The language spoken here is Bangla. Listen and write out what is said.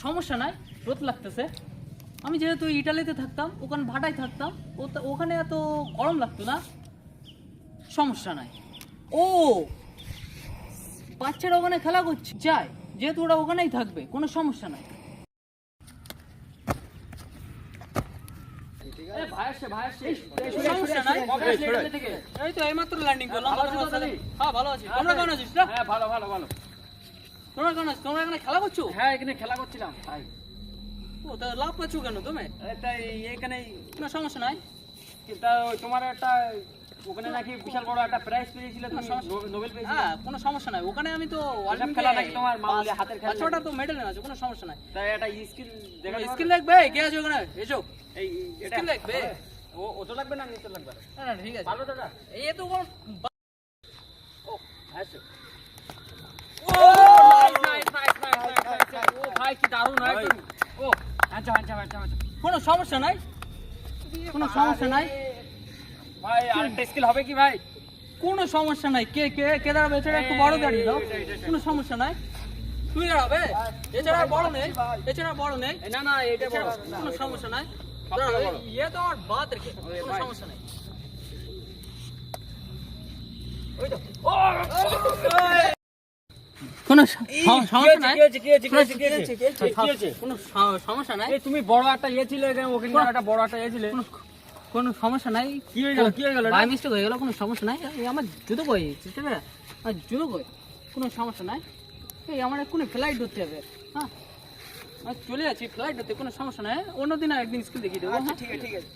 সমস্যা নাই, রোদ লাগতেছে। আমি যেহেতু ইটালিতে থাকতাম, ওখানে ভাটায় থাকতাম, ওখানে এত গরম লাগতো না, সমস্যা নাই। ও বাচ্চারা ওখানে খেলা করছে, যায়, যেহেতু ওরা ওখানেই থাকবে, কোনো সমস্যা নাই। এই তো এইমাত্র ল্যান্ডিং করলাম। হ্যাঁ ভালো আছি, তোমরা কেমন আছিস? হ্যাঁ ভালো ভালো ভালো। তোমরা কেমন আছিস? তোমরা এখানে খেলা করছো? হ্যাঁ এখানে খেলা করছিলাম ভাই। ও তা লাভ পাচ্ছ কেন তুমি? তাই এখানে কোনো সমস্যা নাই। তা তোমার একটা ওখানে নাকি বিশাল বড় একটা প্রাইজ পেয়েছিলে, তুমি নোবেল পেয়েছিলে। হ্যাঁ কোনো সমস্যা নাই, ওখানে আমি তো অলিম্পিক খেলা নাকি তোমার মামুলি হাতের খেলা? ছোটা তো মেডেল আছে, কোনো সমস্যা নাই। তাই একটা স্কিল দেখাতে স্কিল লাগবে? কে আছে ওখানে? এসো। এই স্কিল লাগবে? ও তো লাগবে না, নিতে লাগবে। না না ঠিক আছে, ভালো দাদা। এই তো বল। ও হ্যাঁ স্যার। ও নাইস নাইস নাইস নাইস। ও ভাই কি দারুণ একদম। ও আচ্ছা আচ্ছা আচ্ছা আচ্ছা কোনো সমস্যা নাই, কোনো সমস্যা নাই ভাই। আরেকটা স্কিল হবে কি ভাই? কোনো সমস্যা নাই। কে কে কে দাঁড়াবে? এছাড়া একটু বড় দাঁড়িয়ে দাও, কোনো সমস্যা নাই। তুই দাঁড়াবে, এছাড়া বড় নেই, এছাড়া বড় নেই। না না এটা বড়, কোনো সমস্যা নাই। সবচেয়ে বড়। ইয়ে তো আমার বাত রেখে, কোনো সমস্যা নাই। ওই তো কোনো সমস্যা নাই, কোনো সমস্যা নাই। তুমি বড় একটা ইয়ে ছিল এখানে, ওখানে একটা বড় একটা ইয়ে ছিল। কোনো সমস্যা নাই। কি হয়ে গেল? কি হয়ে গেল? বাই মিস্টেক হয়ে গেল, কোনো সমস্যা নাই। এই আমার জুতো কই, বুঝতে পারে? আর জুতো কই, কোনো সমস্যা নাই। এই আমার এক্ষুনি ফ্লাইট ধরতে হবে। হ্যাঁ আমি চলে যাচ্ছি ফ্লাইট ধরতে, কোনো সমস্যা নাই। অন্যদিন একদিন স্কুল দেখিয়ে দেবো। আচ্ছা ঠিক আছে ঠিক আছে।